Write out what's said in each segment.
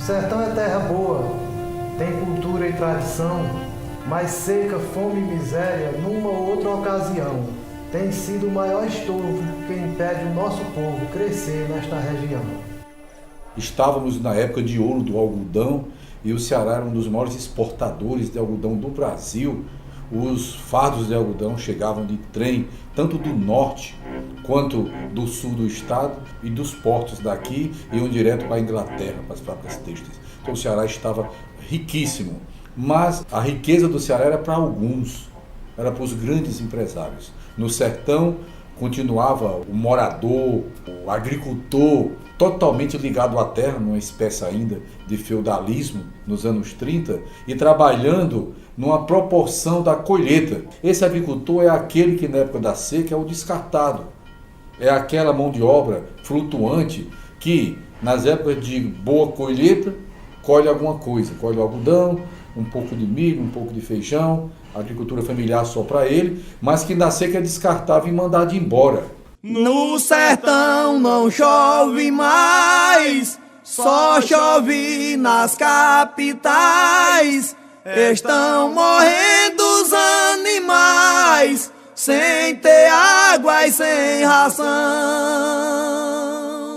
sertão é terra boa, tem cultura e tradição, mas seca, fome e miséria numa ou outra ocasião tem sido o maior estorvo que impede o nosso povo crescer nesta região. Estávamos na época de ouro do algodão e o Ceará era um dos maiores exportadores de algodão do Brasil. Os fardos de algodão chegavam de trem, tanto do norte quanto do sul do estado, e dos portos daqui iam direto para a Inglaterra, para as fábricas têxteis. Então o Ceará estava riquíssimo, mas a riqueza do Ceará era para alguns, era para os grandes empresários. No sertão continuava o morador, o agricultor, totalmente ligado à terra, numa espécie ainda de feudalismo nos anos 30, e trabalhando numa proporção da colheita. Esse agricultor é aquele que na época da seca é o descartado. É aquela mão de obra flutuante que nas épocas de boa colheita colhe alguma coisa, colhe o algodão, um pouco de milho, um pouco de feijão, agricultura familiar só para ele, mas que na seca é descartável e mandado embora. No sertão não chove mais, só chove nas capitais. Estão morrendo os animais, sem ter água e sem ração.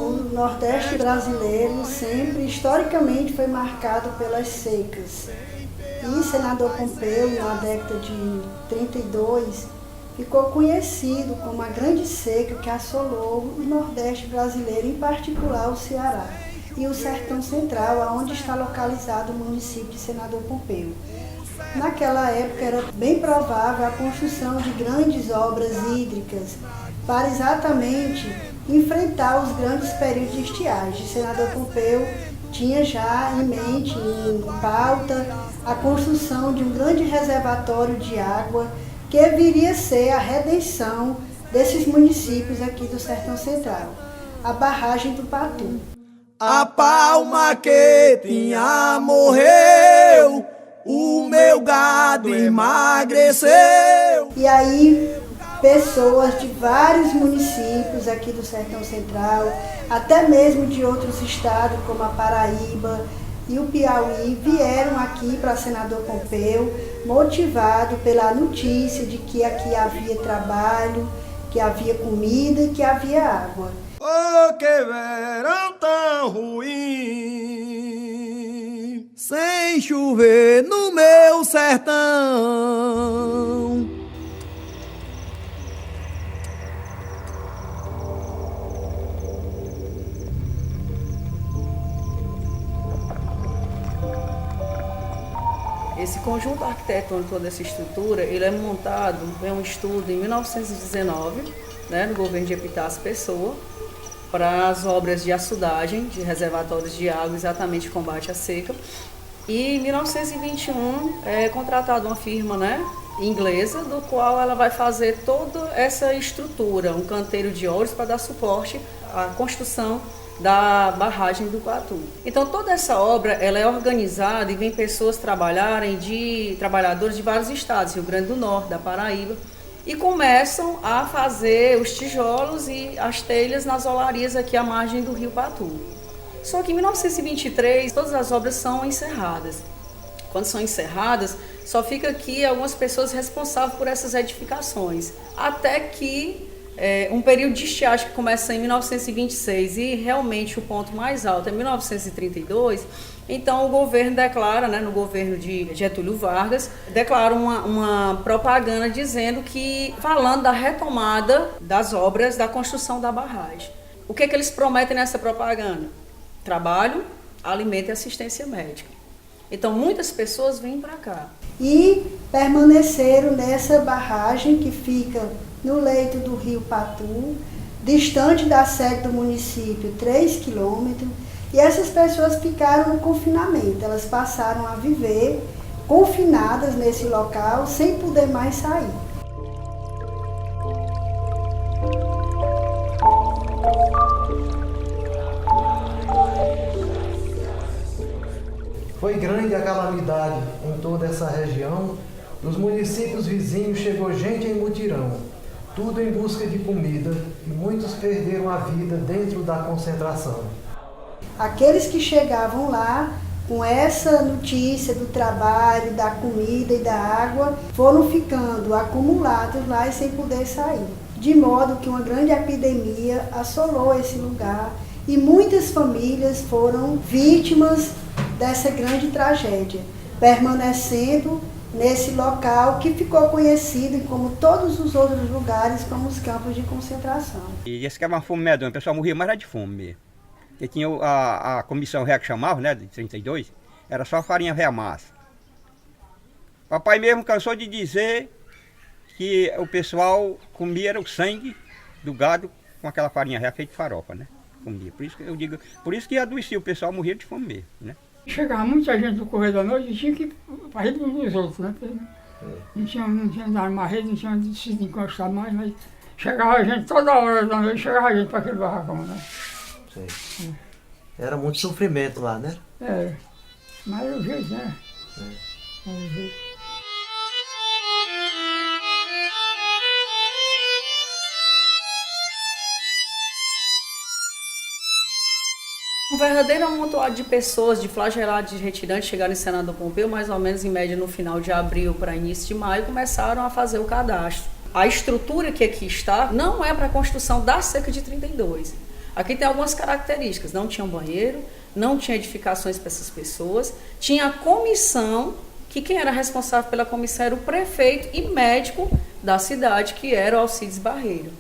O Nordeste brasileiro sempre, historicamente, foi marcado pelas secas. E Senador Pompeu, na década de 32, ficou conhecido como a grande seca que assolou o Nordeste brasileiro, em particular o Ceará e o Sertão Central, onde está localizado o município de Senador Pompeu. Naquela época era bem provável a construção de grandes obras hídricas para exatamente enfrentar os grandes períodos de estiagem. Senador Pompeu tinha já em mente, em pauta, a construção de um grande reservatório de água que viria a ser a redenção desses municípios aqui do Sertão Central, a barragem do Patu. A palma que tinha morreu, o meu gado emagreceu. E aí, pessoas de vários municípios aqui do Sertão Central, até mesmo de outros estados, como a Paraíba e o Piauí, vieram aqui para Senador Pompeu, motivado pela notícia de que aqui havia trabalho, que havia comida e que havia água. Oh, que verão tão ruim, sem chover no meu sertão. Esse conjunto arquitetônico, toda essa estrutura, ele é montado, é um estudo em 1919, no governo de Epitácio Pessoa, para as obras de açudagem, de reservatórios de água, exatamente combate à seca. E em 1921 é contratada uma firma inglesa, do qual ela vai fazer toda essa estrutura, um canteiro de ouros para dar suporte à construção da barragem do Patu. Então toda essa obra ela é organizada e vem pessoas trabalhadores de vários estados, Rio Grande do Norte, da Paraíba, e começam a fazer os tijolos e as telhas nas olarias aqui à margem do rio Patu. Só que em 1923 todas as obras são encerradas. Quando são encerradas, só fica aqui algumas pessoas responsáveis por essas edificações, até que um período de estiagem que começa em 1926 e realmente o ponto mais alto é 1932, então o governo declara, no governo de Getúlio Vargas, declara uma propaganda dizendo falando da retomada das obras da construção da barragem. O que eles prometem nessa propaganda? Trabalho, alimento e assistência médica. Então muitas pessoas vêm para cá. E permaneceram nessa barragem que fica no leito do rio Patu, distante da sede do município 3 quilômetros, e essas pessoas ficaram no confinamento. Elas passaram a viver confinadas nesse local, sem poder mais sair. Foi grande a calamidade em toda essa região. Dos municípios vizinhos chegou gente em mutirão, tudo em busca de comida, e muitos perderam a vida dentro da concentração. Aqueles que chegavam lá com essa notícia do trabalho, da comida e da água, foram ficando acumulados lá e sem poder sair. De modo que uma grande epidemia assolou esse lugar e muitas famílias foram vítimas dessa grande tragédia, permanecendo nesse local que ficou conhecido, como todos os outros lugares, como os campos de concentração. E esse que era uma fome medonha, o pessoal morria mais de fome mesmo. Porque tinha a comissão réu que chamava, né, de 32, era só farinha véia massa. Papai mesmo cansou de dizer que o pessoal comia era o sangue do gado com aquela farinha réu feita de farofa, né? Comia. Por isso que eu digo, por isso que adoecia, o pessoal morria de fome mesmo, né? Chegava muita gente no correio da noite e tinha que ir para a rede dos outros, né? Não tinha andado mais rede, não tinha se encostar mais, mas chegava gente toda hora da noite, chegava gente para aquele barracão, né? Sei. Era muito sofrimento lá, né? É, mas era o jeito, né? Era o jeito. Um verdadeiro amontoado de pessoas, de flagelados, de retirantes, chegaram em Senador Pompeu, mais ou menos em média no final de abril para início de maio, começaram a fazer o cadastro. A estrutura que aqui está não é para a construção da cerca de 32. Aqui tem algumas características, não tinha um banheiro, não tinha edificações para essas pessoas, tinha a comissão, que quem era responsável pela comissão era o prefeito e médico da cidade, que era o Alcides Barreiro.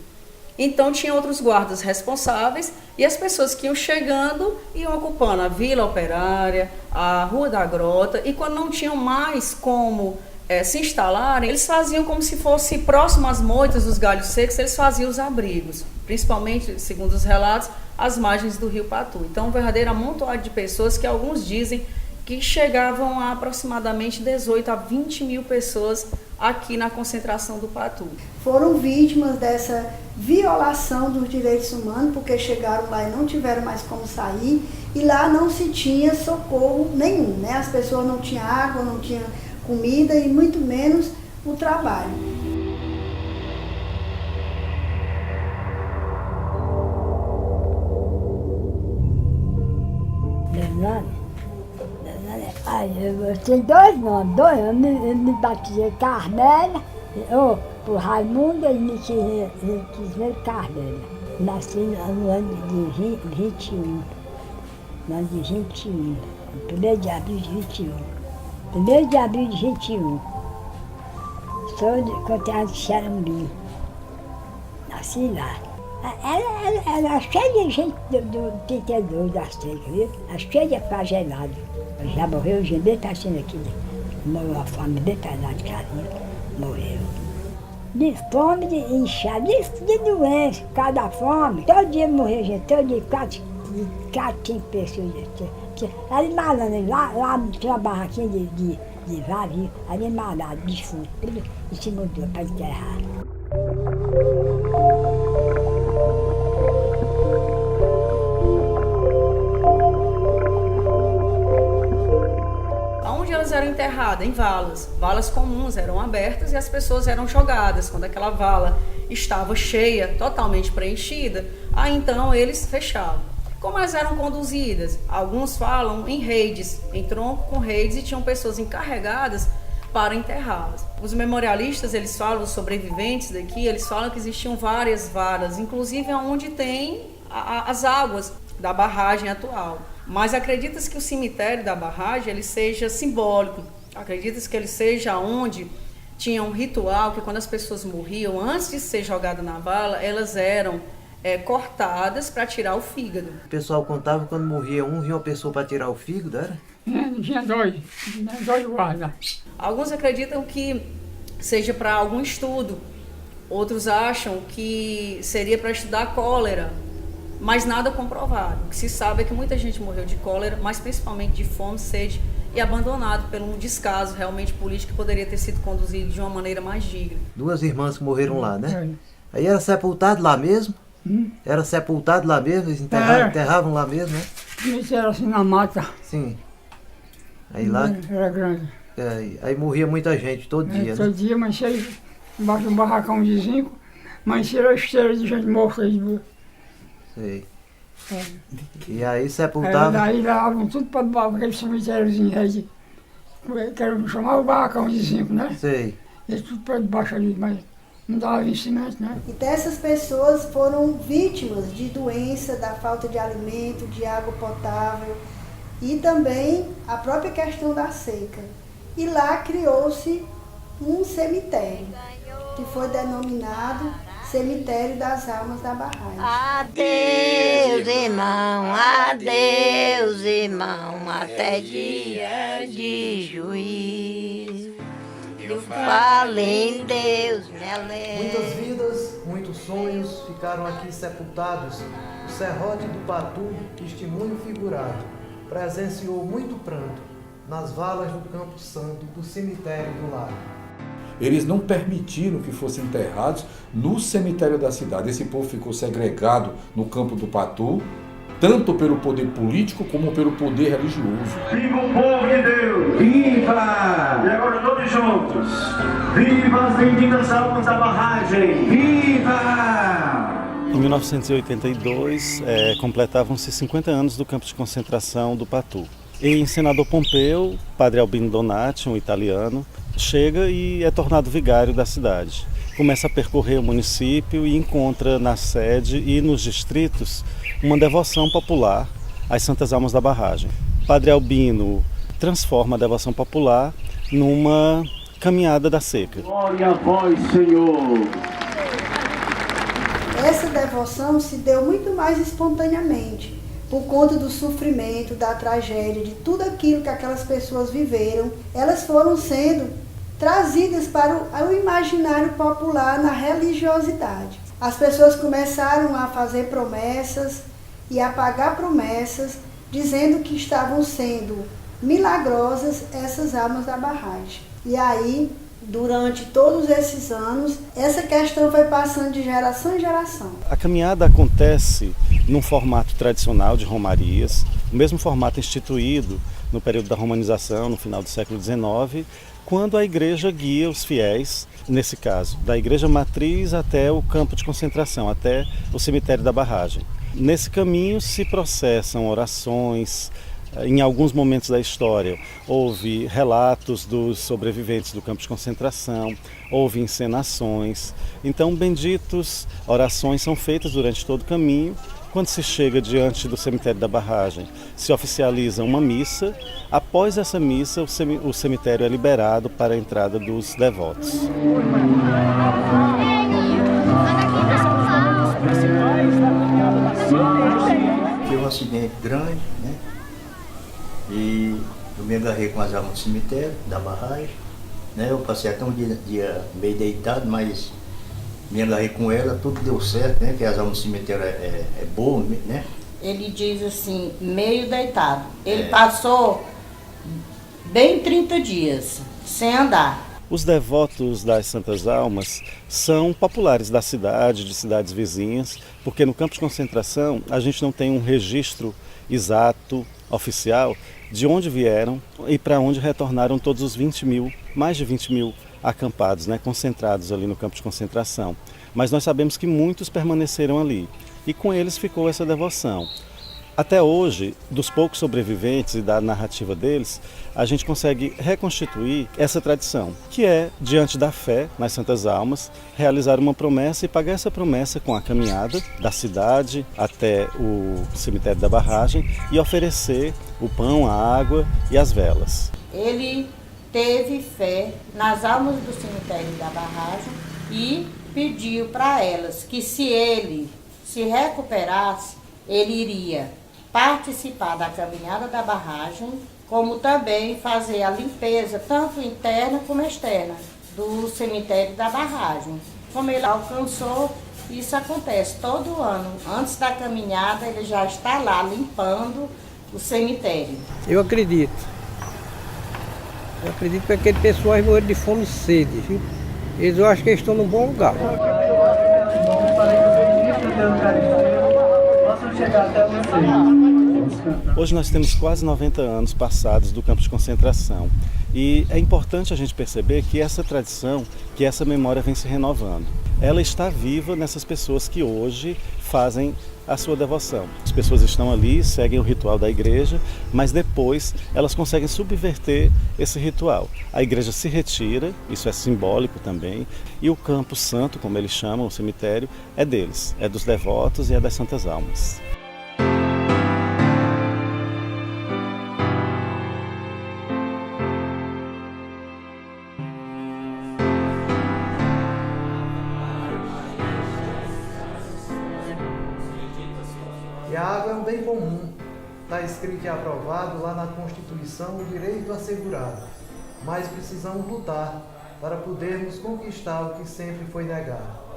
Então tinha outros guardas responsáveis e as pessoas que iam chegando iam ocupando a Vila Operária, a Rua da Grota, e quando não tinham mais como se instalarem, eles faziam como se fosse próximo às moitas dos galhos secos, eles faziam os abrigos, principalmente, segundo os relatos, às margens do rio Patu. Então um verdadeiro amontoado de pessoas que alguns dizem que chegavam a aproximadamente 18 a 20 mil pessoas aqui na concentração do Patu. Foram vítimas dessa violação dos direitos humanos, porque chegaram lá e não tiveram mais como sair, e lá não se tinha socorro nenhum, né? As pessoas não tinham água, não tinham comida e muito menos o trabalho. Tem dois nomes, eu me batizei Carmela, por Raimundo ele me quis ver Carmela. Nasci no ano de 21, no ano de 21, 1º de abril de 21. 1º de abril de 21. Sou de Conteado de Xarambi. Nasci lá. Era cheia de gente do 32 da seca, viu? Era cheia de flagelado. Já morreu, o Gembê está sendo aqui, morreu uma fome bem pesada de carinho, morreu. De fome, de inchada, de doença, cada fome. Todo dia morreu gente, todo dia 4, 5 pessoas. Ali malando, lá tinha uma barraquinha de vazio, ali malado, defunto, tudo em cima do para enterrar. Eram enterradas em valas comuns eram abertas e as pessoas eram jogadas. Quando aquela vala estava cheia, totalmente preenchida, aí então eles fechavam. Como elas eram conduzidas? Alguns falam em redes, em tronco com redes, e tinham pessoas encarregadas para enterrá-las. Os memorialistas, eles falam, os sobreviventes daqui, eles falam que existiam várias varas, inclusive onde tem as águas da barragem atual. Mas acredita-se que o cemitério da barragem ele seja simbólico. Acredita-se que ele seja onde tinha um ritual que quando as pessoas morriam, antes de ser jogadas na vala, elas eram cortadas para tirar o fígado. O pessoal contava que quando morria um, vinha uma pessoa para tirar o fígado, era? Tinha dois guardas. Alguns acreditam que seja para algum estudo. Outros acham que seria para estudar cólera. Mas nada comprovado. O que se sabe é que muita gente morreu de cólera, mas principalmente de fome, sede e abandonado por um descaso realmente político que poderia ter sido conduzido de uma maneira mais digna. 2 irmãs que morreram lá, né? Aí era sepultado lá mesmo? Era sepultado lá mesmo? Eles enterravam lá mesmo, né? Isso era assim na mata. Sim. Aí lá... Era grande. Aí morria muita gente, todo dia, todo né? dia, mas cheio, embaixo de um barracão de zinco, mas era esteira de gente morta aí. Sei. E aí Aí sepultava. daí levavam tudo para aquele cemitériozinho aí, que era chamava o barracão de 5, né? Sei. E tudo para debaixo ali, mas não dava vencimento, né? Então essas pessoas foram vítimas de doença, da falta de alimento, de água potável e também a própria questão da seca. E lá criou-se um cemitério, que foi denominado Cemitério das Almas da Barragem. Adeus, irmão, até dia de juízo. Eu falei em Deus, me alegro. Muitas vidas, muitos sonhos ficaram aqui sepultados. O serrote do Patu, testemunho figurado, presenciou muito pranto nas valas do Campo Santo do cemitério do Lago. Eles não permitiram que fossem enterrados no cemitério da cidade. Esse povo ficou segregado no Campo do Patu, tanto pelo poder político como pelo poder religioso. Viva o povo de Deus! Viva! E agora todos juntos! Viva as benditas almas da barragem! Viva! Em 1982, completavam-se 50 anos do campo de concentração do Patu. E em Senador Pompeu, Padre Albino Donati, um italiano, chega e é tornado vigário da cidade. Começa a percorrer o município e encontra na sede e nos distritos uma devoção popular às Santas Almas da Barragem. Padre Albino transforma a devoção popular numa caminhada da seca. Glória a vós, Senhor! Essa devoção se deu muito mais espontaneamente, por conta do sofrimento, da tragédia, de tudo aquilo que aquelas pessoas viveram. Elas foram sendo trazidas para o imaginário popular na religiosidade. As pessoas começaram a fazer promessas e a pagar promessas, dizendo que estavam sendo milagrosas essas almas da barragem. E aí, durante todos esses anos, essa questão foi passando de geração em geração. A caminhada acontece num formato tradicional de romarias, o mesmo formato instituído no período da romanização, no final do século XIX, quando a igreja guia os fiéis, nesse caso, da igreja matriz até o campo de concentração, até o cemitério da barragem. Nesse caminho se processam orações. Em alguns momentos da história, houve relatos dos sobreviventes do campo de concentração, houve encenações. Então, benditos, orações são feitas durante todo o caminho. Quando se chega diante do cemitério da barragem, se oficializa uma missa. Após essa missa, o cemitério é liberado para a entrada dos devotos. Foi um acidente grande, né? E eu me agarrei com as almas do cemitério, da barragem, né? Eu passei até um dia meio deitado, mas me agarrei com ela, tudo deu certo, né? Que as almas do cemitério é boa, né? Ele diz assim, meio deitado. Ele passou bem 30 dias sem andar. Os devotos das Santas Almas são populares da cidade, de cidades vizinhas, porque no campo de concentração a gente não tem um registro exato, oficial, de onde vieram e para onde retornaram todos os mais de 20 mil acampados, né, concentrados ali no campo de concentração. Mas nós sabemos que muitos permaneceram ali e com eles ficou essa devoção. Até hoje, dos poucos sobreviventes e da narrativa deles, a gente consegue reconstituir essa tradição, que é, diante da fé nas Santas Almas, realizar uma promessa e pagar essa promessa com a caminhada da cidade até o cemitério da barragem e oferecer o pão, a água e as velas. Ele teve fé nas almas do cemitério da barragem e pediu para elas que se ele se recuperasse, ele iria participar da caminhada da barragem, como também fazer a limpeza, tanto interna como externa, do cemitério da barragem. Como ele alcançou, isso acontece todo ano. Antes da caminhada, ele já está lá limpando o cemitério. Eu acredito que aqueles pessoas morreram de fome e sede, viu? Eu acho que eles estão num bom lugar. Hoje nós temos quase 90 anos passados do campo de concentração e é importante a gente perceber que essa tradição, que essa memória vem se renovando. Ela está viva nessas pessoas que hoje fazem a sua devoção. As pessoas estão ali, seguem o ritual da igreja, mas depois elas conseguem subverter esse ritual. A igreja se retira, isso é simbólico também, e o campo santo, como eles chamam, o cemitério, é deles, é dos devotos e é das Santas Almas. E a água é um bem comum. Está escrito e aprovado lá na Constituição o direito assegurado. Mas precisamos lutar para podermos conquistar o que sempre foi negado.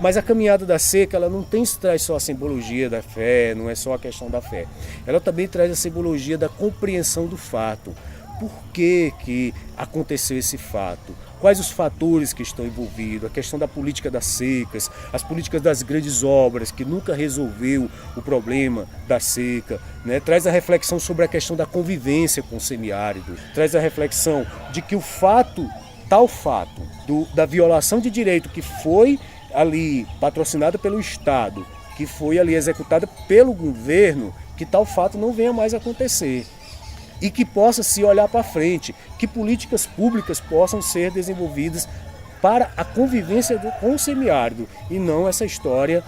Mas a caminhada da seca, ela não traz só a simbologia da fé, não é só a questão da fé. Ela também traz a simbologia da compreensão do fato. Por que aconteceu esse fato? Quais os fatores que estão envolvidos? A questão da política das secas, as políticas das grandes obras, que nunca resolveu o problema da seca, né? Traz a reflexão sobre a questão da convivência com o semiárido, traz a reflexão de que o fato, tal fato, da violação de direito que foi ali patrocinada pelo Estado, que foi ali executada pelo governo, que tal fato não venha mais a acontecer. E que possa se olhar para frente, que políticas públicas possam ser desenvolvidas para a convivência com o semiárido, e não essa história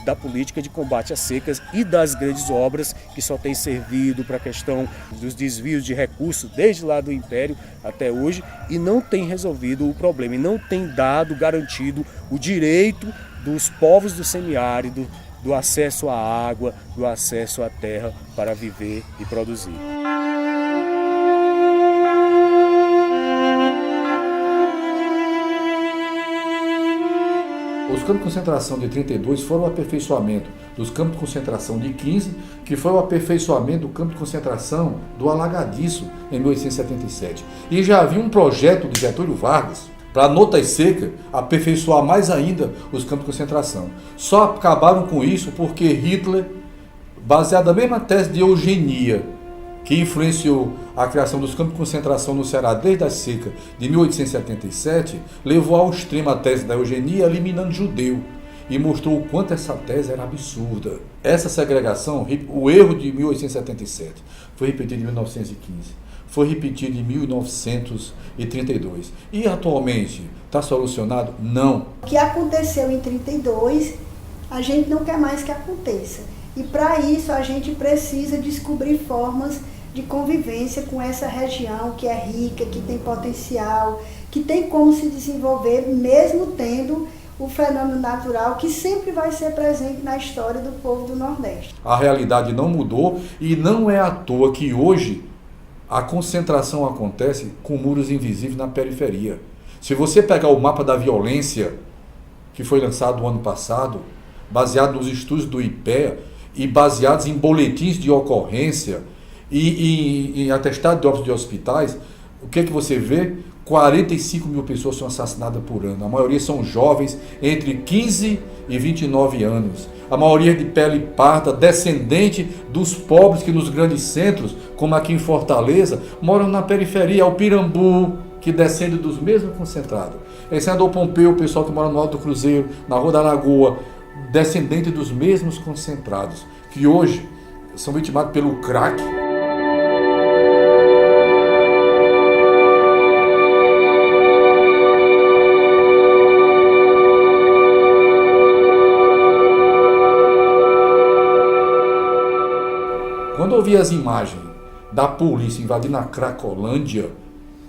da política de combate às secas e das grandes obras que só tem servido para a questão dos desvios de recursos desde lá do Império até hoje, e não tem resolvido o problema, e não tem garantido o direito dos povos do semiárido, do acesso à água, do acesso à terra para viver e produzir. Os campos de concentração de 32 foram o aperfeiçoamento dos campos de concentração de 15, que foi o aperfeiçoamento do campo de concentração do Alagadiço em 1877. E já havia um projeto de Getúlio Vargas para Notas Secas aperfeiçoar mais ainda os campos de concentração. Só acabaram com isso porque Hitler, baseado na mesma tese de eugenia, que influenciou a criação dos campos de concentração no Ceará desde a seca de 1877, levou ao extremo a tese da eugenia, eliminando judeu, e mostrou o quanto essa tese era absurda. Essa segregação, o erro de 1877, foi repetido em 1915, foi repetido em 1932. E atualmente está solucionado? Não. O que aconteceu em 32, a gente não quer mais que aconteça. E para isso a gente precisa descobrir formas de convivência com essa região que é rica, que tem potencial, que tem como se desenvolver, mesmo tendo o fenômeno natural que sempre vai ser presente na história do povo do Nordeste. A realidade não mudou, e não é à toa que hoje a concentração acontece com muros invisíveis na periferia. Se você pegar o mapa da violência que foi lançado o ano passado, baseado nos estudos do IPEA, e baseados em boletins de ocorrência e em atestado de óbitos de hospitais, o que é que você vê? 45 mil pessoas são assassinadas por ano. A maioria são jovens entre 15 e 29 anos. A maioria de pele parda, descendente dos pobres que nos grandes centros, como aqui em Fortaleza, moram na periferia, ao Pirambu, que descende dos mesmos concentrados. Em Senador Pompeu, o pessoal que mora no Alto Cruzeiro, na Rua da Lagoa, descendente dos mesmos concentrados, que hoje são vitimados pelo crack. Quando eu vi as imagens da polícia invadindo a Cracolândia,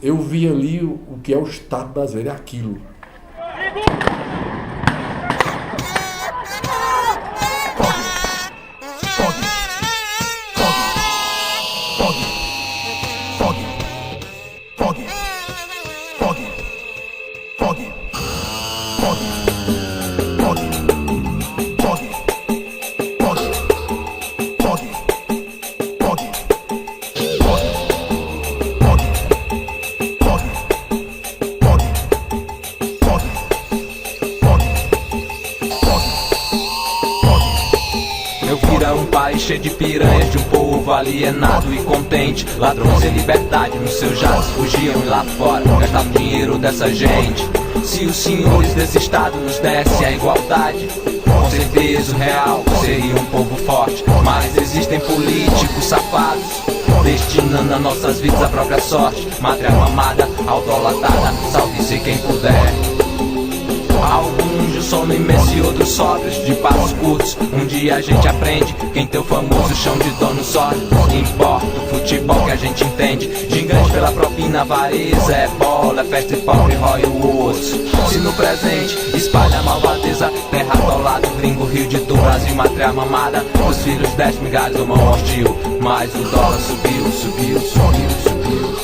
eu vi ali o que é o Estado brasileiro, é aquilo. Cheio de piranhas de um povo alienado e contente. Ladrões sem liberdade nos seus jatos fugiam e lá fora gastavam dinheiro dessa gente. Se os senhores desse estado nos dessem a igualdade, Com certeza o real seria um povo forte, mas existem políticos safados, destinando a nossas vidas a própria sorte. Mátria mamada, audolatada, salve-se quem puder. Alguns de um sono imenso e outros sóbrios, de passos curtos. Um dia a gente aprende quem tem o famoso chão de dono sólido. Importa o futebol que a gente entende, gigante pela propina, avareza. É bola, é festa e pobre, rói o osso. Se no presente espalha a malvadeza, terra atolada, gringo, Rio de Tu, Brasil, mátria mamada. Os filhos 10 migalhas do mão hostil, mas o dólar subiu, subiu, subiu, subiu.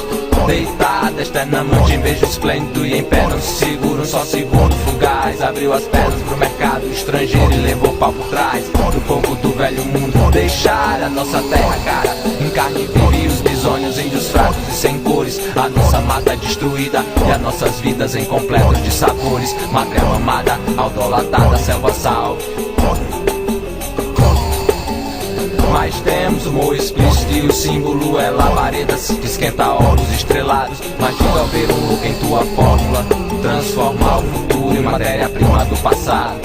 Deitada, externamente em beijo esplêndido e em pé não se segura um só segundo fugaz. Abriu as pernas pro mercado estrangeiro e levou pau por trás. Um pouco do velho mundo, deixar a nossa terra, cara. Em carne viva e os bisônios, índios fracos e sem cores. A nossa mata destruída e as nossas vidas incompletas de sabores. Mátria mamada, audolatada, selva salve. Mas temos o humor explícito e o símbolo é labaredas que esquenta ovos estrelados. Mas diga ao ver um look em tua fórmula, transformar o futuro em matéria-prima do passado.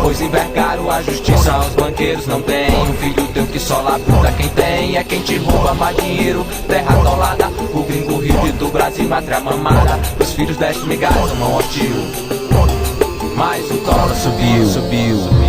Pois envergaram a justiça aos banqueiros, não tem um filho teu que só labuta. Quem tem é quem te rouba mais dinheiro, terra atolada. O gringo, Rio de Tu, Brasil, mátria mamada. Os filhos 10 migalhas, mão hostil, mas o dólar subiu, subiu.